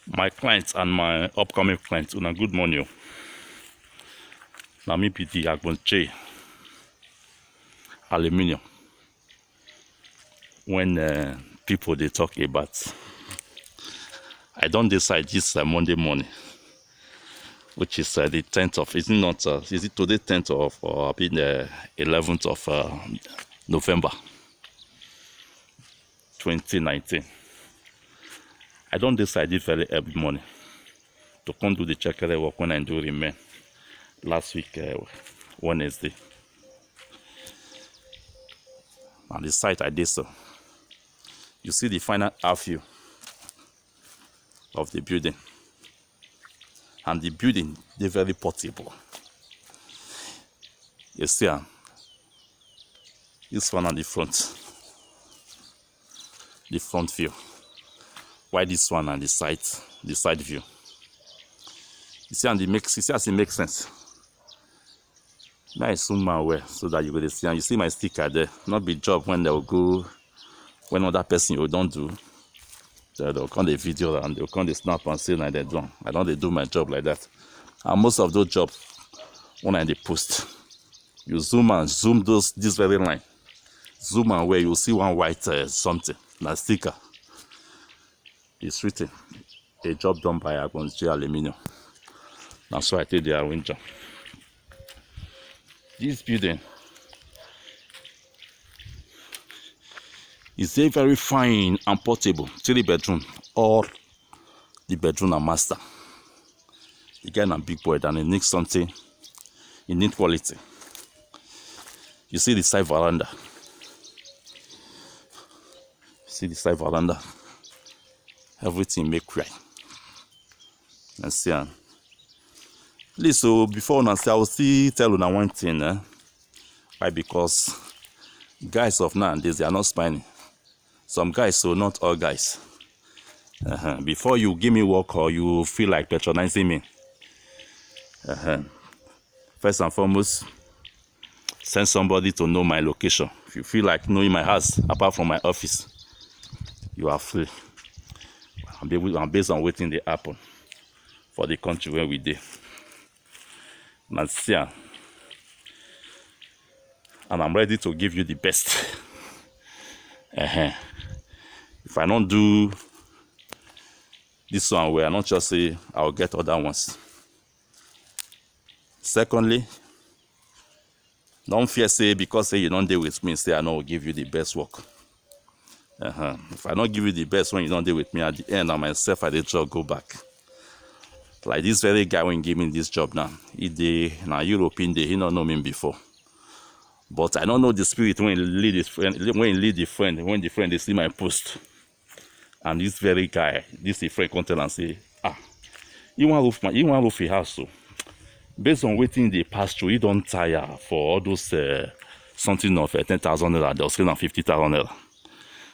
My clients and my upcoming clients, una good morning. Na me be the Agbonche aluminium. When people they talk about, I don't decide this Monday morning, which is the 10th of, is it not, is it today 10th of, or the 11th of November 2019. I don't decide it very early morning to come do the check work when I do remain last week, Wednesday. On the site I did so. You see the final half view of the building. And the building, they're very portable. You see, this one on the front view. Why this one on the side view? You see, and you see as it makes sense. Now I zoom my way so that you go to see, and you see my sticker there. Not be job when they'll go, when other person you don't do. They'll come the video and they'll come the snap and say like they do. I don't they do my job like that. And most of those jobs, when I they post, you zoom this very line. Zoom and where you see one white something, like sticker. It's written, a job done by Agbonche Aluminium. That's why I take their window. This building is a very fine and portable 3-bedroom. All the bedroom are master. You get a big boy and it needs something. It needs quality. You see the side veranda. See the side veranda. Everything make right. And see, please, so before I say, I will still tell you one thing. Why? Because guys of nowadays, they are not spying. Some guys, so not all guys. Before you give me work or you feel like patronizing me, first and foremost, send somebody to know my location. If you feel like knowing my house, apart from my office, you are free. I'm based on waiting they happen for the country where we did. And I'm ready to give you the best. If I don't do this one where I not just say I'll get other ones. Secondly, don't fear say because say you don't deal with me, say I know will give you the best work. If I don't give you the best when you don't deal with me, at the end of myself I did just go back. Like this very guy when give me this job now, now European day, he don't know me before. But I don't know the spirit when he lead his friend, when the friend they see my post. And this very guy, this friend come tell and say, you want roof your house so. Based on waiting they pass through, you don't tire for all those something of 10,000 naira, they'll say now 50,000 naira.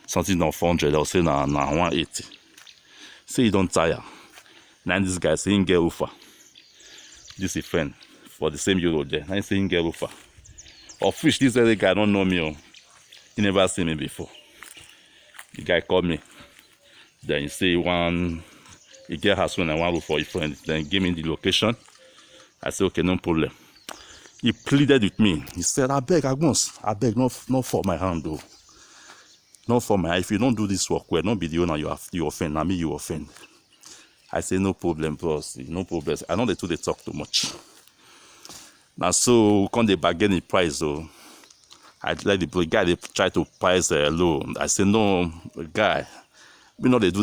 Something of 400, they'll say now 180. Say you don't tire. Now this guy saying get roofer. This is friend for the same euro there. Now he's saying get roofer. Of which this other guy don't know me. He never seen me before. The guy called me. Then he say he get house when I want roof for his friend. Then give me the location. I said okay, no problem. He pleaded with me. He said, I beg, not for my hand though. Not for my, if you don't do this work well, not be the owner you offend, now me you offend. I say no problem, bros, no problem. I know they talk too much. Now so when they bargain the price though, I let the guy they try to price low. I say no, guy. I know they do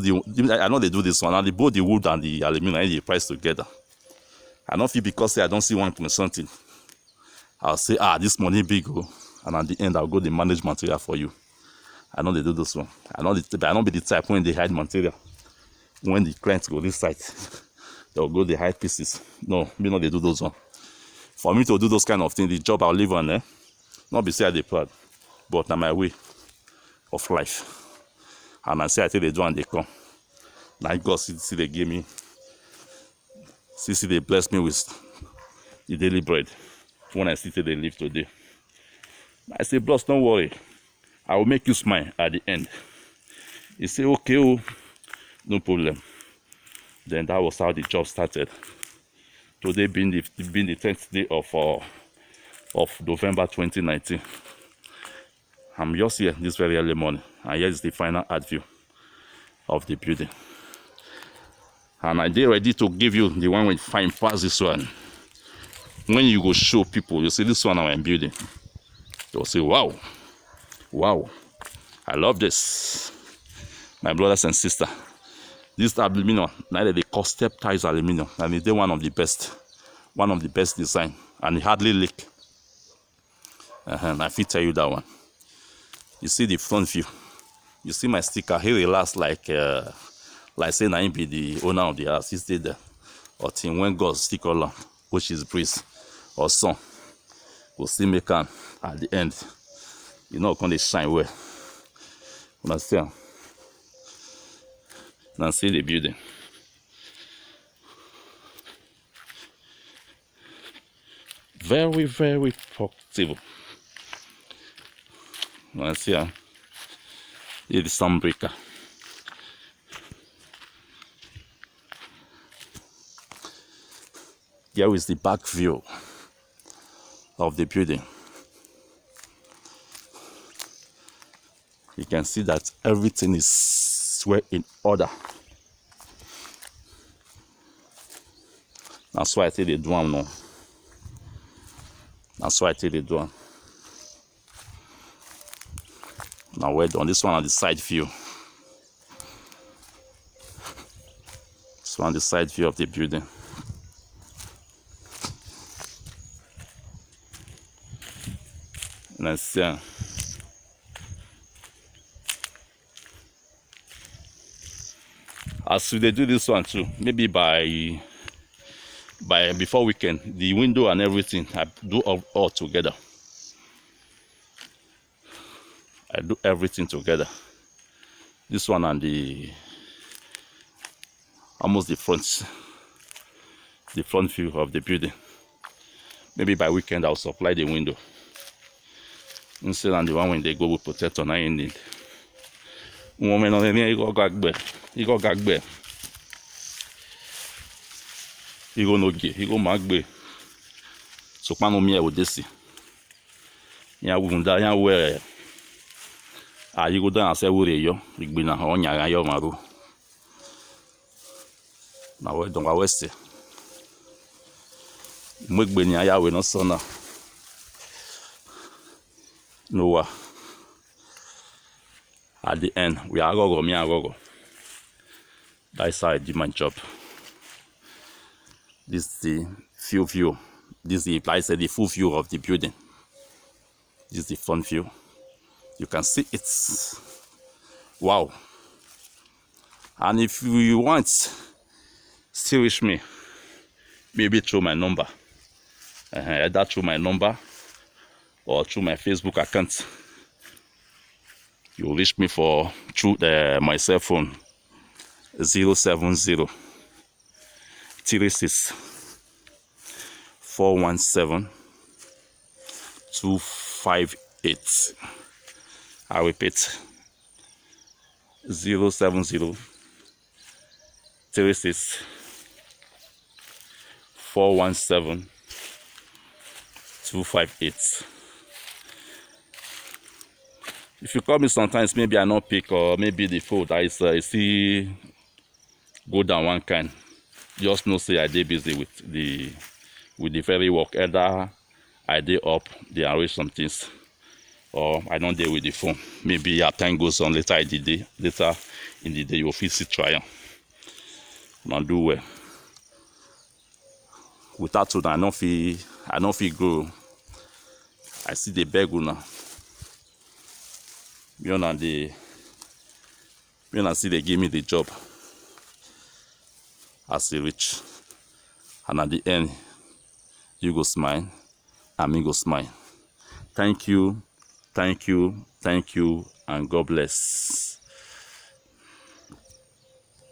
this one. And both the wood and the aluminum they price together. I don't feel because say I don't see 1 something. I'll say this money big oh, and at the end I'll go the manage material for you. I know they do this one. I don't be the type when they hide material. When the clients go this site, they'll go the hide pieces. No, me not they do those one. For me to do those kind of things, the job I'll live on, not be say I dey proud, but na my way of life. And I say I tell they do and they come. Now God see they give me, see they bless me with the daily bread when I see they live today. I say, boss, don't worry. I will make you smile at the end. He say, okay, oh, no problem. Then that was how the job started. Today being the 10th day of November 2019. I'm just here this very early morning, and here is the final art view of the building. And I did ready to give you the one with fine pass this one. When you go show people, you see this one I'm building, they'll say, wow, wow, I love this. My brothers and sisters, this aluminum, neither they call step ties aluminum, and it's one of the best design, and it hardly leak. I fit tell you that one. You see the front view. You see my sticker here. It lasts like say I be the owner of the house. He stayed there. Or till when God stick along, which is breeze or sun, we'll still make an at the end. You know, can they shine well? Understand? Now see the building. Very, very portable. Let's see. Here is the sunbreaker. Here is the back view of the building. You can see that everything is well in order. That's why I tell the drum now. That's why I tell the drum. Now we're done. This one on the side view. This one on the side view of the building. Let's see. As they do this one too, maybe by before weekend, the window and everything, I do all together. I do everything together. This one and the almost the front view of the building. Maybe by weekend I'll supply the window. Instead of the one when they go with protector, I need. Woman on the go gagbe. He go gagbe. He go no gay. He go magbe. So pano mi e wo desi. Ya wunda ya we. You go down and say wure yo. Igbe na onya ga yo maru. Na we don wa west. Mo gbe ni aya we no so na. Noah. At the end, we are go me go. That's how I did my job. This is the field view. This is like I said, the full view of the building. This is the front view. You can see it's wow. And if you want, still reach me. Maybe through my number. Either through my number or through my Facebook account. You reach me through my cell phone 070 36 417 258. I repeat 070 36 417 258. If you call me sometimes, maybe I not pick, or maybe the phone I see go down one kind. Just know say I did busy with the very work. Either I did up, they arrange some things, or I don't deal with the phone. Maybe as time goes on, later in the day you'll feel it try. Not do well. Without that, I don't feel grow. I see the beg now. You see they give me the job as a rich, and at the end you go smile and me go smile. Thank you, and God bless.